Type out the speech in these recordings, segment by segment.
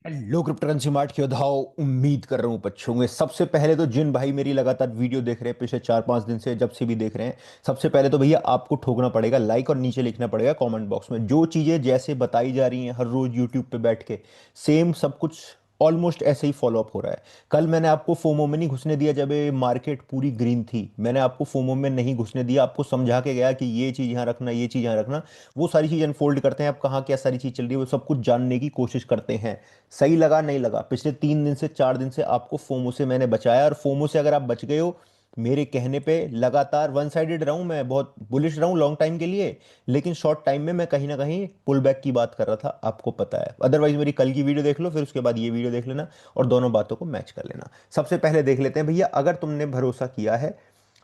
Hello crypto currency mart के उधाओ। उम्मीद कर रहा हूँ अच्छे होंगे। सबसे पहले तो जिन भाई मेरी लगातार वीडियो देख रहे हैं पिछले 4-5 दिन से, जब से भी देख रहे हैं, सबसे पहले तो भैया आपको ठोकना पड़ेगा लाइक, और नीचे लिखना पड़ेगा कमेंट बॉक्स में जो चीज़ें जैसे बताई जा रही हैं हर रोज यूट्यूब पे बैठ के, सेम सब कुछ ऑलमोस्ट ऐसे ही फॉलो अप हो रहा है। कल मैंने आपको फोमो में नहीं घुसने दिया जब ये मार्केट पूरी ग्रीन थी। मैंने आपको फोमो में नहीं घुसने दिया, आपको समझा के गया कि ये चीज़ यहाँ रखना, ये चीज़ यहाँ रखना। वो सारी चीज़ अनफोल्ड करते हैं, अब कहाँ क्या सारी चीज़ चल रही है वो सब कुछ जानने की कोशिश करते हैं। सही लगा नहीं लगा, पिछले 3 दिन से 4 दिन से आपको फोमो से मैंने बचाया, और फोमो से अगर आप बच गए हो मेरे कहने पे, लगातार वन साइडेड रहा हूं मैं, बहुत बुलिश रहा हूं लॉन्ग टाइम के लिए, लेकिन शॉर्ट टाइम में मैं कहीं ना कहीं पुल बैक की बात कर रहा था, आपको पता है। अदरवाइज मेरी कल की वीडियो देख लो, फिर उसके बाद ये वीडियो देख लेना, और दोनों बातों को मैच कर लेना। सबसे पहले देख लेते हैं भैया, अगर तुमने भरोसा किया है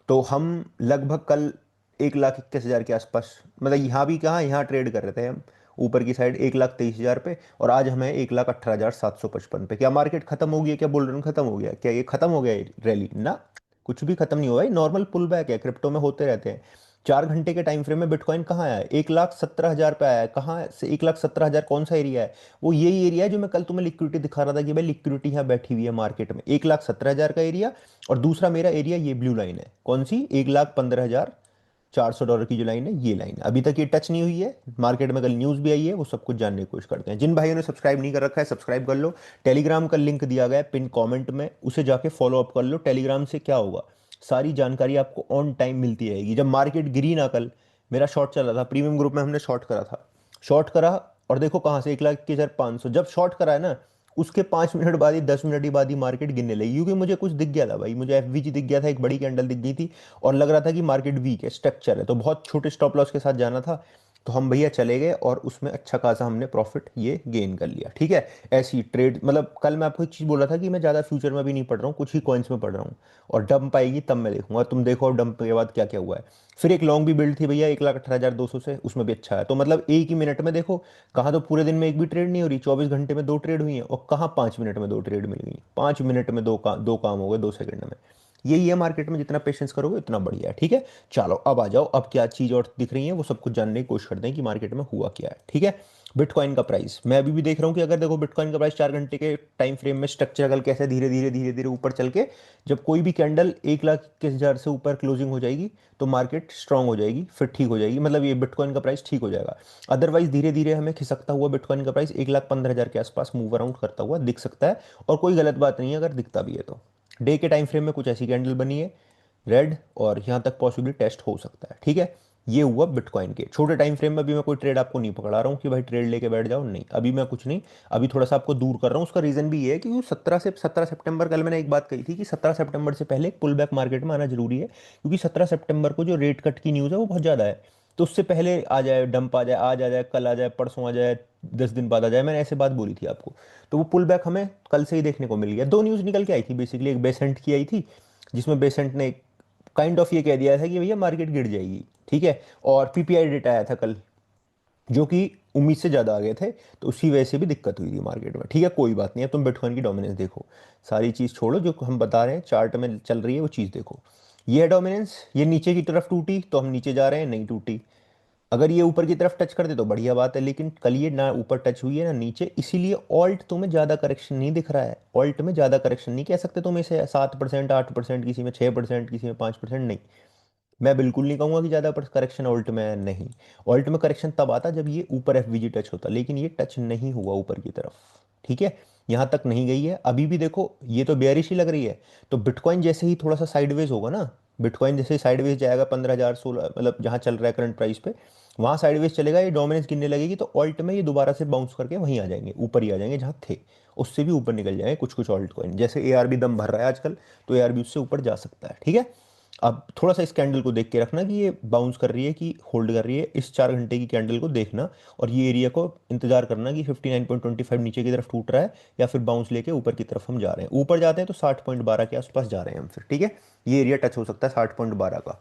तो हम लगभग कल 1,21,000 के आसपास, मतलब यहाँ भी कहाँ, यहाँ ट्रेड कर रहे थे हम ऊपर की साइड 1,23,000 पे, और आज हमें 1,18,755 पे। क्या मार्केट खत्म हो गया? क्या बुल रन खत्म हो गया? क्या ये खत्म हो गया ये रैली ना? कुछ भी खत्म नहीं हुआ है, नॉर्मल पुल बैक है, क्रिप्टो में होते रहते हैं। 4 घंटे के टाइम फ्रेम में बिटकॉइन कहाँ आया है? 1,17,000 पे आया है। कहाँ से 1,17,000? कौन सा एरिया है? वो यही एरिया है जो मैं कल तुम्हें लिक्विडिटी दिखा रहा था कि भाई लिक्विडिटी यहाँ बैठी हुई है मार्केट में, 1,17,000 का एरिया। और दूसरा मेरा एरिया ये ब्लू लाइन है, कौन सी? 1,15,400 डॉलर की जो लाइन है, ये लाइन है। अभी तक ये टच नहीं हुई है। मार्केट में कल न्यूज़ भी आई है, वो सब कुछ जानने की कोशिश करते हैं। जिन भाइयों ने सब्सक्राइब नहीं कर रखा है सब्सक्राइब कर लो। टेलीग्राम का लिंक दिया गया है पिन कमेंट में, उसे जाके फॉलो अप कर लो। टेलीग्राम से क्या होगा, सारी जानकारी आपको ऑन टाइम मिलती रहेगी। जब मार्केट गिरी ना कल, मेरा शॉर्ट चल रहा था प्रीमियम ग्रुप में, हमने शॉर्ट करा था, शॉर्ट करा, और देखो कहाँ से 1,21,500 जब शॉर्ट करा है ना, उसके 5 मिनट बाद ही, 10 मिनट ही बाद ही मार्केट गिरने लगी, क्योंकि मुझे कुछ दिख गया था भाई, मुझे एफवीजी दिख गया था, एक बड़ी कैंडल दिख गई थी, और लग रहा था कि मार्केट वीक है, स्ट्रक्चर है, तो बहुत छोटे स्टॉप लॉस के साथ जाना था। तो हम भैया चले गए, और उसमें अच्छा खासा हमने प्रॉफिट ये गेन कर लिया। ठीक है, ऐसी ट्रेड, मतलब कल मैं आपको एक चीज़ बोला था कि मैं ज़्यादा फ्यूचर में भी नहीं पढ़ रहा हूँ, कुछ ही कॉइन्स में पढ़ रहा हूँ, और डंप आएगी तब मैं देखूंगा। तुम देखो डंप के बाद क्या क्या हुआ है। फिर एक लॉन्ग भी बिल्ड थी भैया 1,18,200 से, उसमें भी अच्छा है। तो मतलब एक ही मिनट में देखो, कहाँ तो पूरे दिन में एक भी ट्रेड नहीं हो रही, 24 घंटे में 2 ट्रेड हुई हैं, और कहाँ 5 मिनट में 2 ट्रेड मिल गई, 5 मिनट में दो काम हो गए 2 सेकंड में। यही है मार्केट में, जितना पेशेंस करोगे उतना बढ़िया है। ठीक है, चलो अब आ जाओ, अब क्या चीज़ और दिख रही है वो सब कुछ जानने की कोशिश करते हैं कि मार्केट में हुआ क्या है। ठीक है, बिटकॉइन का प्राइस मैं अभी भी देख रहा हूँ कि अगर देखो बिटकॉइन का प्राइस 4 घंटे के टाइम फ्रेम में स्ट्रक्चरल कैसे धीरे धीरे धीरे धीरे ऊपर चल के, जब कोई भी कैंडल 1,21,000 से ऊपर क्लोजिंग हो जाएगी तो मार्केट स्ट्रांग हो जाएगी, फिर ठीक हो जाएगी, मतलब ये बिटकॉइन का प्राइस ठीक हो जाएगा। अदरवाइज धीरे धीरे हमें खिसकता हुआ बिटकॉइन का प्राइस 1,15,000 के आसपास मूव अराउंड करता हुआ दिख सकता है, और कोई गलत बात नहीं है अगर दिखता भी है तो। डे के टाइम फ्रेम में कुछ ऐसी कैंडल बनी है रेड, और यहाँ तक पॉसिबली टेस्ट हो सकता है। ठीक है, ये हुआ बिटकॉइन के छोटे टाइम फ्रेम में। भी मैं कोई ट्रेड आपको नहीं पकड़ा रहा हूँ कि भाई ट्रेड लेके बैठ जाओ, नहीं, अभी मैं कुछ नहीं, अभी थोड़ा सा आपको दूर कर रहा हूँ। उसका रीजन भी ये है कि 17 सितंबर, कल मैंने एक बात कही थी कि 17 सितंबर से पहले एक पुल बैक मार्केट में आना जरूरी है, क्योंकि 17 सितंबर को जो रेट कट की न्यूज़ है वो बहुत ज़्यादा है। तो उससे पहले आ जाए डंप, आ जाए, आज आ जाए, कल आ जाए, परसों आ जाए, 10 दिन बाद आ जाए, मैंने ऐसे बात बोली थी आपको। तो वो पुल बैक हमें कल से ही देखने को मिल गया। दो न्यूज़ निकल के आई थी बेसिकली, एक बेसेंट की आई थी, जिसमें बेसेंट ने काइंड ऑफ ये कह दिया था कि भैया मार्केट गिर जाएगी। ठीक है, और पीपीआई डेटा आया था कल, जो कि उम्मीद से ज़्यादा आ गए थे, तो उसी वजह से भी दिक्कत हुई थी मार्केट में। ठीक है, कोई बात नहीं है, तुम बिटकॉइन की डोमिनेंस देखो, सारी चीज़ छोड़ो, जो हम बता रहे हैं चार्ट में चल रही है वो चीज़ देखो। ये है डोमिनेंस, ये नीचे की तरफ टूटी तो हम नीचे जा रहे हैं, नहीं टूटी। अगर ये ऊपर की तरफ टच कर दे तो बढ़िया बात है, लेकिन कल ये ना ऊपर टच हुई है ना नीचे, इसीलिए ऑल्ट तुम्हें ज़्यादा करेक्शन नहीं दिख रहा है। ऑल्ट में ज़्यादा करेक्शन नहीं कह सकते तुम इसे, 7%, 8%, किसी में 6%, किसी में 5%, नहीं। मैं बिल्कुल नहीं कहूंगा कि ज़्यादा करेक्शन ऑल्ट में है, नहीं। ऑल्ट में करेक्शन तब आता जब ये ऊपर एफवीजी टच होता, लेकिन ये टच नहीं हुआ ऊपर की तरफ। ठीक है, यहाँ तक नहीं गई है अभी भी, देखो ये तो बेयरिश ही लग रही है। तो बिटकॉइन जैसे ही थोड़ा सा साइडवेज होगा ना, बिटकॉइन जैसे ही साइडवेज जाएगा 15,000, 16, मतलब जहाँ चल रहा है करंट प्राइस पे, वहाँ साइडवेज चलेगा, ये डोमिनेंस गिनने लगेगी, तो ऑल्ट में ये दोबारा से बाउंस करके वहीं आ जाएंगे, ऊपर ही आ जाएंगे जहाँ थे, उससे भी ऊपर निकल जाएंगे कुछ कुछ ऑल्ट कॉइन। जैसे एआरबी दम भर रहा है आजकल, तो एआरबी उससे ऊपर जा सकता है। ठीक है, अब थोड़ा सा इस कैंडल को देख के रखना कि ये बाउंस कर रही है कि होल्ड कर रही है, इस 4 घंटे की कैंडल को देखना, और ये एरिया को इंतजार करना कि 59.25 नीचे की तरफ टूट रहा है, या फिर बाउंस लेके ऊपर की तरफ हम जा रहे हैं। ऊपर जाते हैं तो 60.12 के आसपास जा रहे हैं हम फिर। ठीक है, ये एरिया टच हो सकता है 60.12 का,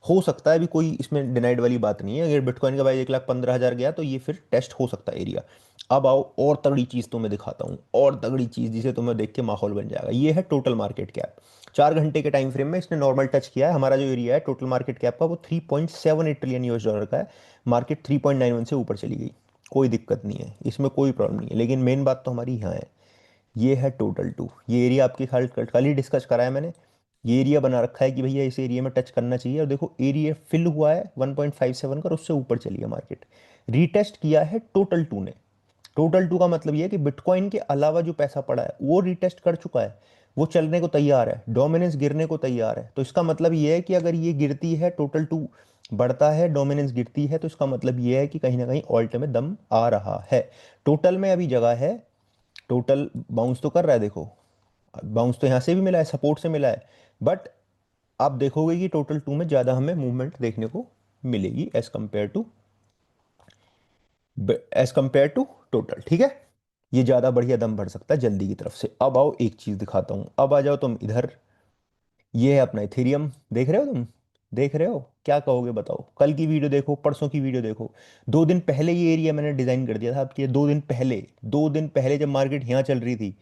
हो सकता है, अभी कोई इसमें डिनाइड वाली बात नहीं है। अगर बिटकॉइन का प्राइस 1,15,000 गया तो ये फिर टेस्ट हो सकता है एरिया। अब आओ और तगड़ी चीज़ तुम्हें दिखाता हूँ, और तगड़ी चीज़ जिसे तुम्हें देख के माहौल बन जाएगा। ये है टोटल मार्केट कैप। 4 घंटे के टाइम फ्रेम में इसने नॉर्मल टच किया है। हमारा जो एरिया है टोटल मार्केट कैप का, वो 3.78 ट्रिलियन यूएस डॉलर का है। मार्केट 3.91 से ऊपर चली गई, कोई दिक्कत नहीं है इसमें, कोई प्रॉब्लम नहीं है, लेकिन मेन बात तो हमारी यहाँ है ये है टोटल टू, ये एरिया आपके खाली खाली डिस्कस करा है मैंने। ये एरिया बना रखा है कि भैया इस एरिया में टच करना चाहिए, और देखो एरिया फिल हुआ है 1.57 का, और उससे ऊपर चली है मार्केट। रीटेस्ट किया है टोटल टू ने। टोटल टू का मतलब ये है कि बिटकॉइन के अलावा जो पैसा पड़ा है वो रीटेस्ट कर चुका है, वो चलने को तैयार है, डोमिनेंस गिरने को तैयार है। तो इसका मतलब ये है कि अगर ये गिरती है, टोटल टू बढ़ता है, डोमिनेंस गिरती है, तो इसका मतलब ये है कि कहीं ना कहीं ऑल्ट में दम आ रहा है। टोटल में अभी जगह है, टोटल बाउंस तो कर रहा है देखो, बाउंस तो यहाँ से भी मिला है, सपोर्ट से मिला है, बट आप देखोगे कि टोटल टू में ज़्यादा हमें मूवमेंट देखने को मिलेगी एज कंपेयर टू टोटल, ठीक है। ये ज़्यादा बढ़िया दम भर सकता है जल्दी की तरफ से। अब आओ एक चीज़ दिखाता हूँ, अब आ जाओ तुम इधर। ये है अपना इथेरियम, देख रहे हो तुम, देख रहे हो, क्या कहोगे बताओ? कल की वीडियो देखो, परसों की वीडियो देखो, 2 दिन पहले ये एरिया मैंने डिज़ाइन कर दिया था आपके, 2 दिन पहले, 2 दिन पहले जब मार्केट यहाँ चल रही थी,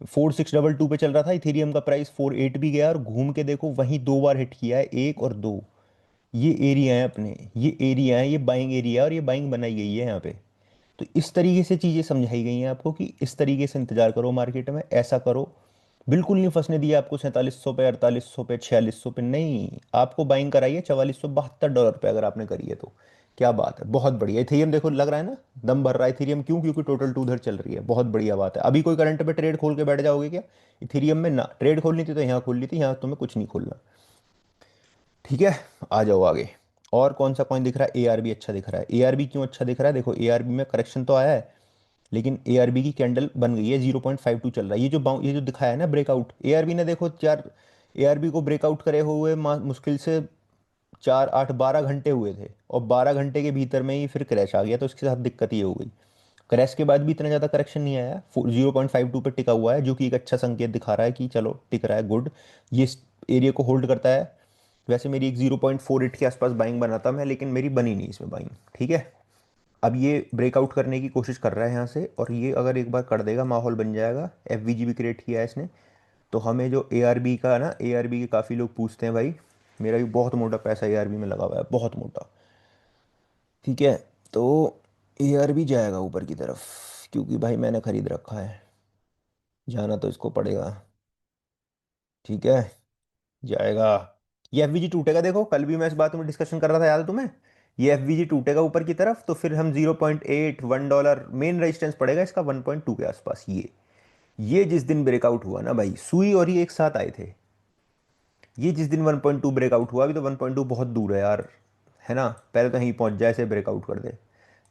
4622 पे चल रहा था इथेरियम का प्राइस, 48 भी गया, और घूम के देखो वहीं 2 बार हिट किया है, 1 और 2। ये एरिया है अपने, ये एरिया है, ये बाइंग एरिया है, और ये बाइंग बनाई गई है यहाँ पे। तो इस तरीके से चीज़ें समझाई गई हैं आपको कि इस तरीके से इंतजार करो मार्केट में, ऐसा करो। बिल्कुल नहीं फंसने दिया आपको 4700 पे, 4800 पे, 4600 पे, नहीं, आपको बाइंग कराइए $4472 पे, अगर आपने करी है तो क्या बात है, बहुत बढ़िया। इथेरियम देखो लग रहा है ना, दम भर रहा है इथेरियम, क्यों? क्योंकि टोटल टू उधर चल रही है, बहुत बढ़िया बात है। अभी कोई करंट पे ट्रेड खोल के बैठ जाओगे क्या इथेरियम में? ना, ट्रेड खोलनी थी तो यहाँ खोल ली थी, यहाँ तुम्हें कुछ नहीं खोलना, ठीक है। आ जाओ आगे। और कौन सा कॉइन दिख रहा है? एआरबी अच्छा दिख रहा है। एआरबी क्यों अच्छा दिख रहा है? देखो एआरबी में करेक्शन तो आया है, लेकिन एआरबी की कैंडल बन गई है, 0.52 चल रहा है। ये जो दिखाया है ना ब्रेकआउट, एआरबी ने देखो चार, एआरबी को ब्रेकआउट करे हुए मुश्किल से 4 8 12 घंटे हुए थे, और 12 घंटे के भीतर में ही फिर क्रैश आ गया, तो इसके साथ दिक्कत ये हो गई। क्रैश के बाद भी इतना ज़्यादा करेक्शन नहीं आया, 0.52 पे टिका हुआ है, जो कि एक अच्छा संकेत दिखा रहा है कि चलो टिक रहा है, गुड। ये इस एरिया को होल्ड करता है। वैसे मेरी एक 0.48 के आसपास बाइंग बनाता मैं, लेकिन मेरी बनी नहीं इसमें बाइंग, ठीक है। अब ये ब्रेकआउट करने की कोशिश कर रहा है यहाँ से, और ये अगर एक बार कर देगा, माहौल बन जाएगा। एफवीजी भी क्रिएट किया है इसने। तो हमें जो एआरबी का ना, एआरबी के काफ़ी लोग पूछते हैं भाई, मेरा भी बहुत मोटा पैसा एआरबी में लगा हुआ है, बहुत मोटा, ठीक है। तो एआरबी जाएगा ऊपर की तरफ, क्योंकि भाई मैंने खरीद रखा है, जाना तो इसको पड़ेगा, ठीक है, जाएगा। ये एफवीजी टूटेगा, देखो कल भी मैं इस बात में डिस्कशन कर रहा था, याद है तुम्हें? ये एफवीजी टूटेगा ऊपर की तरफ, तो फिर हम 0.8 $1 मेन रेजिस्टेंस पड़ेगा इसका 1.2 के आसपास। ये जिस दिन ब्रेकआउट हुआ ना भाई, सुई और ये एक साथ आए थे, ये जिस दिन 1.2 ब्रेकआउट हुआ, अभी तो 1.2 बहुत दूर है यार, है ना, पहले तो यहीं पहुंच जाए, ऐसे ब्रेकआउट कर दे।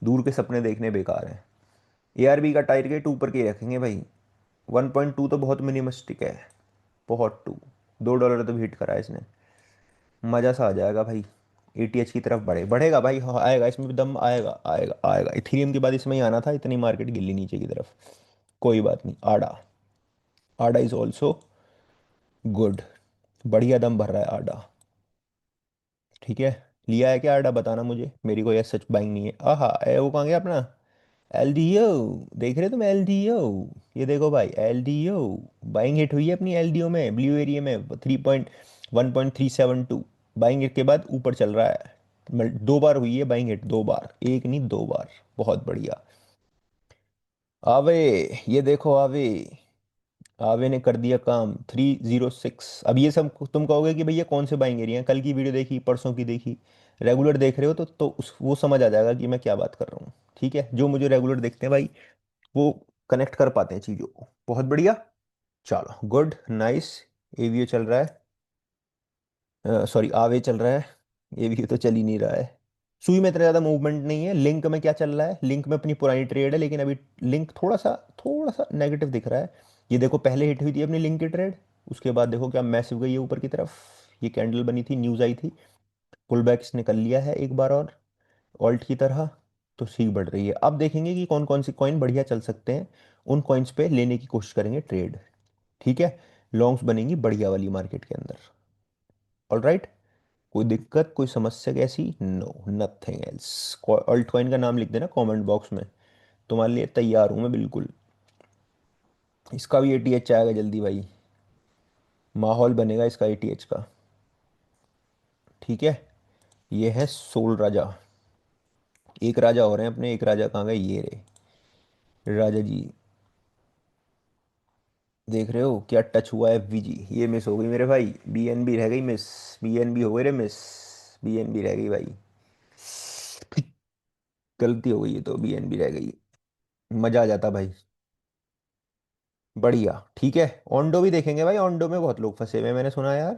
दूर के सपने देखने बेकार हैं। एआरबी का टारगेट ऊपर के ही रखेंगे भाई, 1.2 तो बहुत मिनिमस्टिक है, बहुत टू, $2 तो भी हिट करा है इसने, मज़ा सा आ जाएगा भाई। एटीएच की तरफ बढ़ेगा भाई, हाँ, आएगा, इसमें भी दम आएगा, आएगा आएगा। इथेरियम के बाद इसमें ही आना था, इतनी मार्केट गिल्ली नीचे की तरफ, कोई बात नहीं। आडा, आडा इज ऑल्सो गुड, बढ़िया दम भर रहा है आडा, ठीक है। लिया है क्या आडा, बताना मुझे, मेरी कोई सच बाइंग नहीं है। आहा वो कहाँ गया अपना एलडीओ? देख रहे हो तुम एलडीओ? ये देखो भाई एलडीओ, बाइंग हिट हुई है अपनी एलडीओ में, ब्लू एरिया में 1.372, बाइंग हिट के बाद ऊपर चल रहा है। 2 बार हुई है बाइंग हिट, 2 बार, एक नहीं 2 बार, बहुत बढ़िया। आवे, ये देखो आवे, आवे ने कर दिया काम, 306। अब ये सब तुम कहोगे कि भैया कौन से बाइंग एरिया हैं, कल की वीडियो देखी, परसों की देखी, रेगुलर देख रहे हो तो वो समझ आ जाएगा कि मैं क्या बात कर रहा हूँ, ठीक है। जो मुझे रेगुलर देखते हैं भाई, वो कनेक्ट कर पाते हैं चीज़ों को, बहुत बढ़िया। चलो गुड नाइस। एवीओ चल रहा है, सॉरी आवे चल रहा है, एवीओ तो चल ही नहीं रहा है। सुई में इतना ज़्यादा मूवमेंट नहीं है। लिंक में क्या चल रहा है? लिंक में अपनी पुरानी ट्रेड है, लेकिन अभी लिंक थोड़ा सा नेगेटिव दिख रहा है। ये देखो पहले हिट हुई थी अपनी लिंक की ट्रेड, उसके बाद देखो क्या मैसिव गई है ऊपर की तरफ। ये कैंडल बनी थी, न्यूज़ आई थी, पुल बैक इसने कर लिया है एक बार और, ऑल्ट की तरह। तो सीख बढ़ रही है। अब देखेंगे कि कौन कौन सी कॉइन बढ़िया चल सकते हैं, उन कॉइन्स पे लेने की कोशिश करेंगे ट्रेड, ठीक है। लॉन्ग्स बनेंगी बढ़िया वाली मार्केट के अंदर, ऑल राइट। कोई दिक्कत, कोई समस्या कैसी? No, nothing else. Altcoin का नाम लिख देना कमेंट बॉक्स में, तुम्हारे लिए तैयार हूँ मैं बिल्कुल। इसका भी एटीएच आएगा जल्दी भाई, माहौल बनेगा इसका एटीएच का, ठीक है। ये है सोल राजा, एक राजा हो रहे हैं अपने, एक राजा कहाँ गए, ये रहे राजा जी। देख रहे हो क्या टच हुआ है वीजी, ये मिस हो गई मेरे भाई, बीएनबी रह गई मिस। बीएनबी हो गई रे मिस। बीएनबी रह गई भाई। गलती हो गई, ये तो बीएनबी रह गई। मजा आ जाता भाई। बढ़िया ठीक है। ओंडो भी देखेंगे भाई, ओंडो में बहुत लोग फंसे हुए हैं, मैंने सुना यार।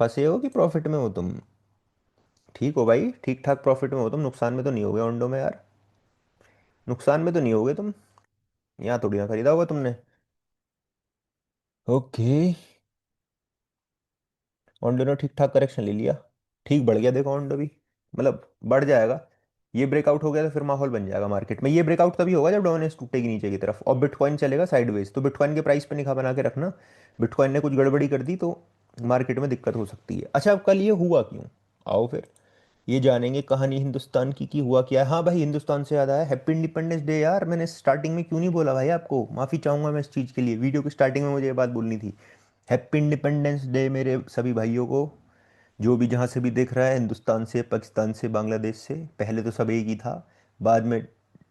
फंसे हो कि प्रॉफिट में हो तुम? ठीक हो भाई, ठीक ठाक प्रॉफिट में हो तुम, नुकसान में तो नहीं हो गए ओंडो में यार? नुकसान में तो नहीं हो गए तुम? यहाँ थोड़ी ना खरीदा होगा तुमने। ओके। ओंडो ने ठीक ठाक करेक्शन ले लिया। ठीक बढ़ गया देखो ओंडो भी, मतलब बढ़ जाएगा। ये ब्रेकआउट हो गया तो फिर माहौल बन जाएगा मार्केट में। ये ब्रेकआउट तभी होगा जब डोमेनेंस टूटेगी नीचे की तरफ और बिटकॉइन चलेगा साइडवेज, तो बिटकॉइन के प्राइस पे निगाह बना के रखना। बिटकॉइन ने कुछ गड़बड़ी कर दी तो मार्केट में दिक्कत हो सकती है। अच्छा, अब कल ये हुआ क्यों? आओ फिर ये जानेंगे कहानी हिंदुस्तान की हुआ क्या है। हाँ भाई, हिंदुस्तान से याद आया, हैप्पी इंडिपेंडेंस डे यार। मैंने स्टार्टिंग में क्यों नहीं बोला भाई आपको, माफ़ी चाहूंगा मैं इस चीज़ के लिए। वीडियो की स्टार्टिंग में मुझे ये बात बोलनी थी। हैप्पी इंडिपेंडेंस डे मेरे सभी भाइयों को, जो भी जहाँ से भी देख रहा है, हिंदुस्तान से, पाकिस्तान से, बांग्लादेश से। पहले तो सब एक ही था, बाद में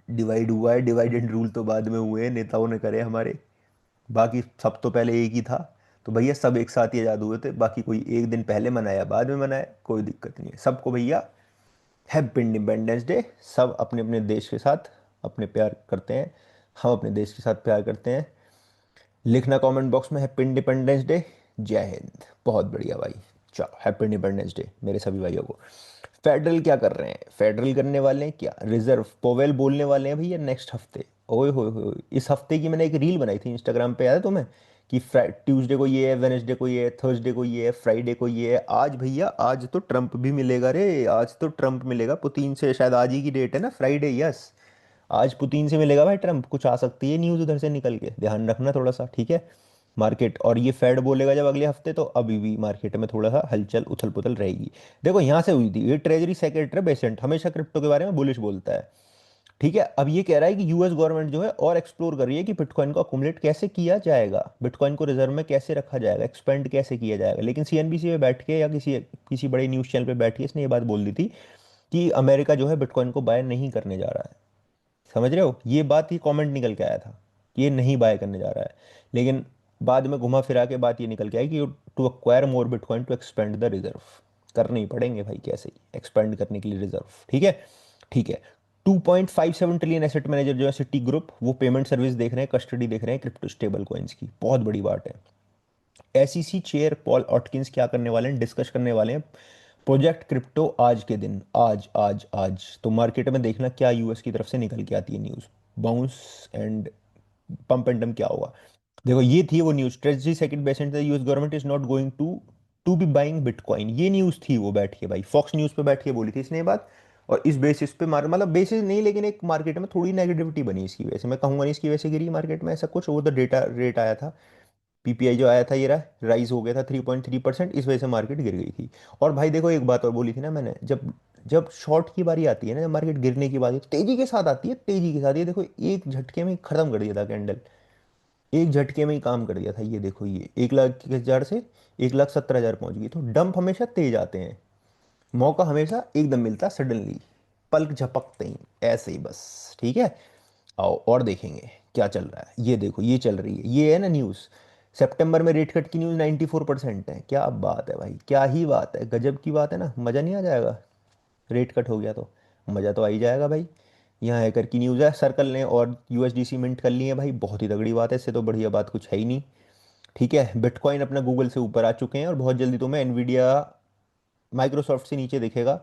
डिवाइड हुआ है। डिवाइड एंड रूल तो बाद में हुए हैं, नेताओं ने करे हमारे। बाकी सब तो पहले एक ही था। तो भैया सब एक साथ ही आज़ाद हुए थे, बाकी कोई एक दिन पहले मनाया बाद में मनाया, कोई दिक्कत नहीं है सबको भैया। Happy independence day. सब अपने अपने देश के साथ अपने प्यार करते हैं, हम अपने देश के साथ प्यार करते हैं। लिखना कमेंट बॉक्स में हैप्पी इंडिपेंडेंस डे। जय हिंद। बहुत बढ़िया भाई। चलो हैप्पी इंडिपेंडेंस डे मेरे सभी भाइयों को। फेडरल क्या कर रहे हैं? फेडरल करने वाले हैं क्या, रिजर्व पोवेल बोलने वाले हैं भैया नेक्स्ट हफ्ते। ओए होए होए, इस हफ्ते की मैंने एक रील बनाई थी इंस्टाग्राम पे, याद है तुम्हें? कि ट्यूसडे को ये है, वेनेसडे को ये है, थर्सडे को ये है, फ्राइडे को ये है। आज भैया आज तो ट्रम्प भी मिलेगा रे, आज तो ट्रम्प मिलेगा पुतिन से, शायद आज ही की डेट है ना, फ्राइडे, यस। आज पुतिन से मिलेगा भाई ट्रम्प, कुछ आ सकती है न्यूज़ उधर से निकल के, ध्यान रखना थोड़ा सा, ठीक है? मार्केट, और ये फेड बोलेगा जब अगले हफ्ते, तो अभी भी मार्केट में थोड़ा सा हलचल उथल पुथल रहेगी। देखो यहाँ से हुई थी, ये ट्रेजरी सेक्रेटरी बेसेंट हमेशा क्रिप्टो के बारे में बुलिश बोलता है, ठीक है? अब ये कह रहा है कि यूएस गवर्नमेंट जो है और एक्सप्लोर कर रही है कि बिटकॉइन को अकुमुलेट कैसे किया जाएगा, बिटकॉइन को रिजर्व में कैसे रखा जाएगा, एक्सपेंड कैसे किया जाएगा। लेकिन सीएनबीसी पे बैठ के या किसी किसी बड़े न्यूज़ चैनल पे बैठ के इसने ये बात बोल दी थी कि अमेरिका जो है बिटकॉइन को बाय नहीं करने जा रहा है। समझ रहे हो, ये बात, ही कमेंट निकल के आया था कि ये नहीं बाय करने जा रहा है। लेकिन बाद में घुमा फिरा के बात ये निकल के आई कि to acquire more bitcoin to expand the reserve. करने ही पड़ेंगे भाई, कैसे ही एक्सपेंड करने के लिए रिजर्व, ठीक है? ठीक है। 2.57 ट्रिलियन एसेट मैनेजर जो है सिटी ग्रुप, वो पेमेंट सर्विस देख रहे हैं, कस्टडी देख रहे हैं क्रिप्टो स्टेबल कॉइन्स की, बहुत बड़ी बात है। एसईसी चेयर पॉल ऑटकिंस क्या करने वाले हैं, डिस्कस करने वाले हैं प्रोजेक्ट क्रिप्टो आज के दिन, आज आज आज। तो मार्केट में देखना क्या यूएस की तरफ से निकल के आती है news, bounce and pump and dump क्या होगा। देखो ये थी वो news, treasury secretary Bessent US government is not going to be buying bitcoin, ये न्यूज़ थी। वो बैठ के भाई फॉक्स न्यूज़ पे बैठ के बोली थी इसने ये बात। और इस बेसिस पे मार मतलब बेसिस नहीं, लेकिन एक मार्केट में थोड़ी नेगेटिविटी बनी इसकी वजह से, मैं कहूंगा नहीं इसकी वजह से गिरी मार्केट में, ऐसा कुछ वो तो डेटा रेट आया था। पीपीआई जो आया था ये रहा, राइज हो गया था 3.3%, इस वजह से मार्केट गिर गई थी। और भाई देखो एक बात और बोली थी ना मैंने, जब जब शॉर्ट की बारी आती है ना, जब मार्केट गिरने की बारी तेजी के साथ आती है, तेजी के साथ, ये देखो एक झटके में खत्म कर दिया था कैंडल, एक झटके में ही काम कर दिया था। ये देखो ये 1,20,000 से 1,70,000 पहुंच गई। तो डंप हमेशा तेज आते हैं, मौका हमेशा एकदम मिलता सडनली, पलक झपकते ही, ऐसे ही बस, ठीक है? आओ और देखेंगे क्या चल रहा है। ये देखो ये चल रही है, ये है ना न्यूज़, सितंबर में रेट कट की न्यूज़ 94% है। क्या बात है भाई, क्या ही बात है, गजब की बात है ना, मज़ा नहीं आ जाएगा? रेट कट हो गया तो मज़ा तो आ ही जाएगा भाई। यहाँ हैकर की न्यूज़ है, सर्कल ने और यूएसडीसी मिंट कर लिए हैं भाई, बहुत ही तगड़ी बात है, इससे तो बढ़िया बात कुछ है ही नहीं। ठीक है, बिटकॉइन अपना गूगल से ऊपर आ चुके हैं और बहुत जल्दी तुम्हें एनवीडिया, माइक्रोसॉफ्ट से नीचे दिखेगा,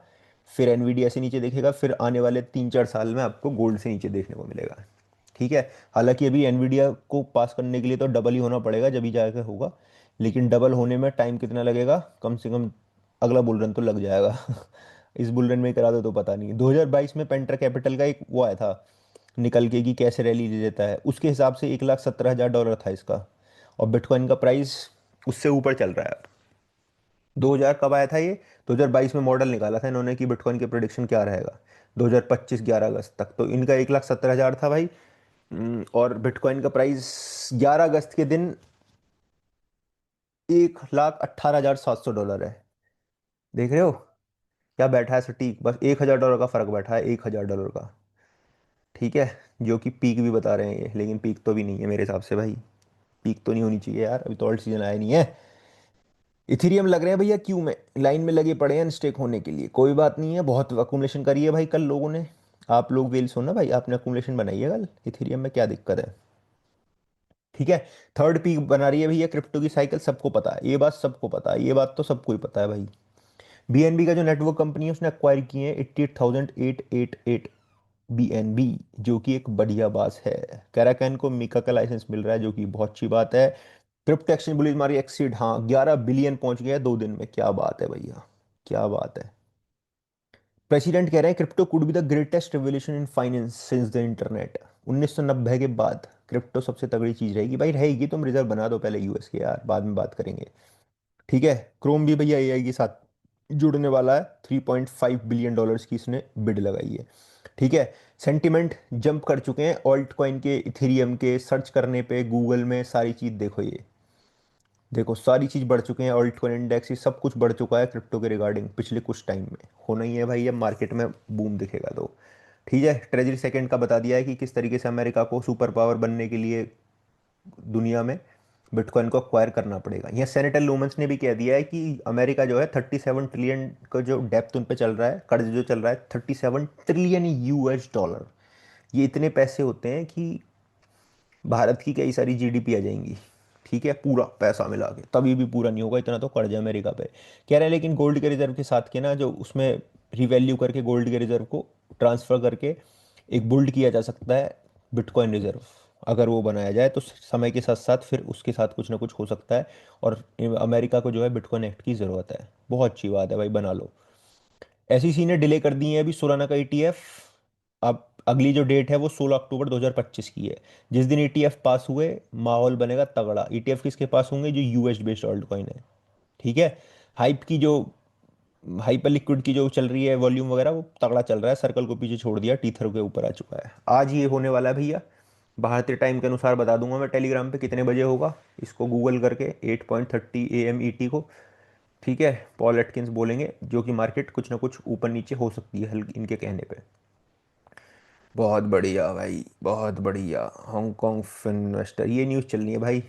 फिर एनवीडिया से नीचे दिखेगा, फिर आने वाले 3-4 साल में आपको गोल्ड से नीचे देखने को मिलेगा। ठीक है, हालांकि अभी एनवीडिया को पास करने के लिए तो डबल ही होना पड़ेगा, जब ही जाकर होगा। लेकिन डबल होने में टाइम कितना लगेगा, कम से कम अगला बुल रन तो लग जाएगा। इस बुल रन में ही करा दो तो पता नहीं। 2022 में पेंटर कैपिटल का एक वो आया था निकल के कि कैसे रैली ले लेता है, उसके हिसाब से $1,70,000 था इसका, और बिटकॉइन का प्राइस उससे ऊपर चल रहा है। 2000 कब आया था ये? 2022 में मॉडल निकाला था इन्होंने कि बिटकॉइन के प्रोडिक्शन क्या रहेगा 2025 11 अगस्त तक, तो इनका 1,70,000 था भाई। और बिटकॉइन का प्राइस 11 अगस्त के दिन $1,18,700 है। देख रहे हो क्या बैठा है सटीक, बस $1,000 का फर्क बैठा है, $1,000 का। ठीक है, जो कि पीक भी बता रहे हैं ये, लेकिन पीक तो भी नहीं है मेरे हिसाब से भाई। पीक तो नहीं होनी चाहिए यार, अभी तो ऑल्ट सीजन आया नहीं है। इथेरियम लग रहे हैं भैया क्यों में, लाइन में लगे पड़े हैं अनस्टेक होने के लिए। कोई बात नहीं है, बहुत अकुमुलेशन करी है भाई कल लोगों ने। आप लोग वेल्स हो ना भाई, आपने अकुमुलेशन बनाई है कल इथेरियम में, क्या दिक्कत है। ठीक है। थर्ड पीक बना रही है भैया क्रिप्टो की साइकिल, सबको पता है ये बात, सबको पता है ये बात, तो सबको ही पता है भाई। बीएनबी का जो नेटवर्क कंपनी है उसने एक्वायर किए हैं 88,888 बीएनबी, जो कि एक बढ़िया बात है। कैराकैन को मीका का लाइसेंस मिल रहा है, जो कि बहुत अच्छी बात है। क्रिप्टो एक्सचेंज बुलिश मारी एक्सीड, हाँ 11 बिलियन पहुंच गया 2 दिन में, क्या बात है भैया, क्या बात है। प्रेसिडेंट कह रहे हैं crypto could be the greatest revolution in finance since the internet. 1990 के बाद क्रिप्टो सबसे तगड़ी चीज रहेगी भाई, रहेगी। तुम रिजर्व बना दो पहले यूएस के यार, बाद में बात करेंगे। ठीक है। क्रोम भी भैया एआई के साथ जुड़ने वाला है, $3.5 बिलियन की इसने बिड लगाई है। ठीक है। सेंटिमेंट जंप कर चुके हैं ऑल्ट कॉइन के, इथेरियम के, सर्च करने पे गूगल में सारी चीज देखो, ये देखो सारी चीज बढ़ चुके हैं, ऑल्ट कॉइन इंडेक्स ये सब कुछ बढ़ चुका है क्रिप्टो के रिगार्डिंग पिछले कुछ टाइम में। होना ही है भाई, अब मार्केट में बूम दिखेगा तो। ठीक है। ट्रेजरी सेकंड का बता दिया है कि किस तरीके से अमेरिका को सुपर पावर बनने के लिए दुनिया में बिटकॉइन को अक्वायर करना पड़ेगा। यहाँ सेनेटर लूमन्स ने भी कह दिया है कि अमेरिका जो है 37 ट्रिलियन का जो डेप्थ उन पे चल रहा है, कर्ज जो चल रहा है 37 ट्रिलियन यूएस डॉलर। ये इतने पैसे होते हैं कि भारत की कई सारी जीडीपी आ जाएंगी। ठीक है, पूरा पैसा मिला के तभी भी पूरा नहीं होगा, इतना तो कर्ज है अमेरिका पे। कह रहे हैं लेकिन गोल्ड के रिजर्व के साथ के ना, जो उसमें रिवैल्यू करके गोल्ड के रिजर्व को ट्रांसफर करके एक बुल्ड किया जा सकता है बिटकॉइन रिजर्व। अगर वो बनाया जाए तो समय के साथ साथ फिर उसके साथ कुछ ना कुछ हो सकता है। और अमेरिका को जो है बिटकॉइन एक्ट की ज़रूरत है, बहुत अच्छी बात है भाई, बना लो। एसईसी ने डिले कर दी है अभी सोलाना का ईटीएफ। अब अगली जो डेट है वो 16 अक्टूबर 2025 की है। जिस दिन ईटीएफ पास हुए माहौल बनेगा तगड़ा। ईटीएफ किसके पास होंगे, जो यूएस बेस्ड ऑल्ट कॉइन है। ठीक है। हाइप की जो हाइपर लिक्विड की जो चल रही है वॉल्यूम वगैरह, वो तगड़ा चल रहा है, सर्कल को पीछे छोड़ दिया, टीथर के ऊपर आ चुका है। आज ये होने वाला है भैया, भारतीय टाइम के अनुसार बता दूंगा मैं टेलीग्राम पे कितने बजे होगा। इसको गूगल करके 8:30 AM ET को। ठीक है। पॉल एटकिंस बोलेंगे, जो कि मार्केट कुछ ना कुछ ऊपर नीचे हो सकती है हल्की इनके कहने पे। बहुत बढ़िया भाई, बहुत बढ़िया। हांगकांग इन्वेस्टर, ये न्यूज़ चलनी है भाई।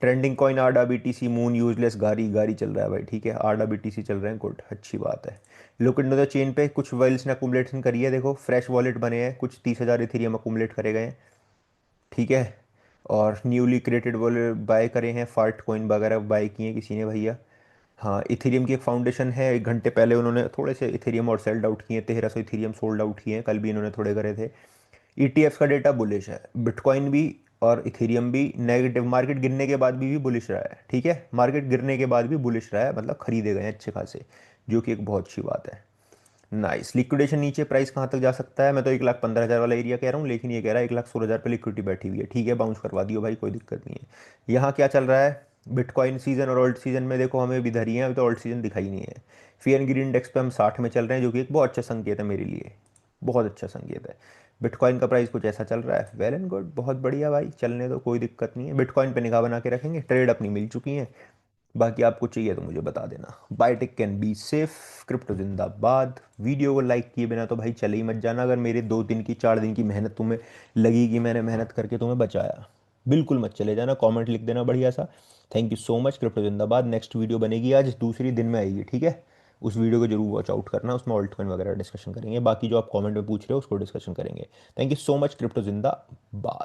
ट्रेंडिंग कॉइन आरडा बीटीसी मून यूजलेस गारी गारी चल रहा है भाई। ठीक है, आरडा बीटीसी चल रहे हैं, गुड, अच्छी बात है। लुक इनटू द चेन पे कुछ वेल्स ने अकुमुलेशन करी है, देखो फ्रेश वॉलेट बने हैं, कुछ 30,000 इथेरियम अकुमुलेट करे गए हैं। ठीक है। और न्यूली क्रिएटेड वॉलेट बाय करे हैं, फार्ट कॉइन वगैरह बाय किए हैं किसी ने भैया। हाँ, इथेरियम की एक फाउंडेशन है, 1 घंटे पहले उन्होंने थोड़े से इथेरियम और सेल्ड आउट किए, 1300 इथेरियम सोल्ड आउट किए हैं, कल भी इन्होंने थोड़े करे थे। ईटीएफ का डेटा बुलिश है, बिटकॉइन भी और इथेरियम भी नेगेटिव, मार्केट गिरने के बाद भी बुलिश रहा है। ठीक है, मार्केट गिरने के बाद भी बुलिश रहा है, मतलब खरीदे गए हैं अच्छे खासे, जो कि एक बहुत अच्छी बात है। नाइस। लिक्विडेशन नीचे प्राइस कहाँ तक जा सकता है, मैं तो 1,15,000 वाला एरिया कह रहा हूँ, लेकिन ये कह रहा है 1,16,000 पे लिक्विडिटी बैठी हुई है। ठीक है, बाउंस करवा दियो भाई, कोई दिक्कत नहीं है। यहाँ क्या चल रहा है, बिटकॉइन सीजन और ऑल्ट सीजन में देखो हमें भी धरी है, अभी तो ऑल्ट सीजन दिखाई नहीं है। फियर एंड ग्रीन इंडेक्स पे हम 60 में चल रहे हैं, जो कि एक बहुत अच्छा संकेत है मेरे लिए, बहुत अच्छा संकेत है। बिटकॉइन का प्राइस कुछ ऐसा चल रहा है, वेल एंड गुड, बहुत बढ़िया भाई, चलने दो, कोई दिक्कत नहीं है। बिटकॉइन पे निगाह बना के रखेंगे, ट्रेड अपनी मिल चुकी है। बाकी आपको चाहिए तो मुझे बता देना। Biotech can be safe, crypto जिंदाबाद। वीडियो को लाइक किए बिना तो भाई चले ही मत जाना, अगर मेरे 2 दिन की 4 दिन की मेहनत तुम्हें लगी कि मैंने मेहनत करके तुम्हें बचाया, बिल्कुल मत चले जाना, कमेंट लिख देना बढ़िया सा। Thank you so much, crypto जिंदाबाद। नेक्स्ट वीडियो बनेगी आज दूसरी दिन में आएगी, ठीक है। उस वीडियो को जरूर वॉच आउट करना, उसमें ऑल्ट कॉइन वगैरह डिस्कशन करेंगे, बाकी जो आप कमेंट में पूछ रहे हो उसको डिस्कशन करेंगे। Thank you so much, crypto जिंदाबाद।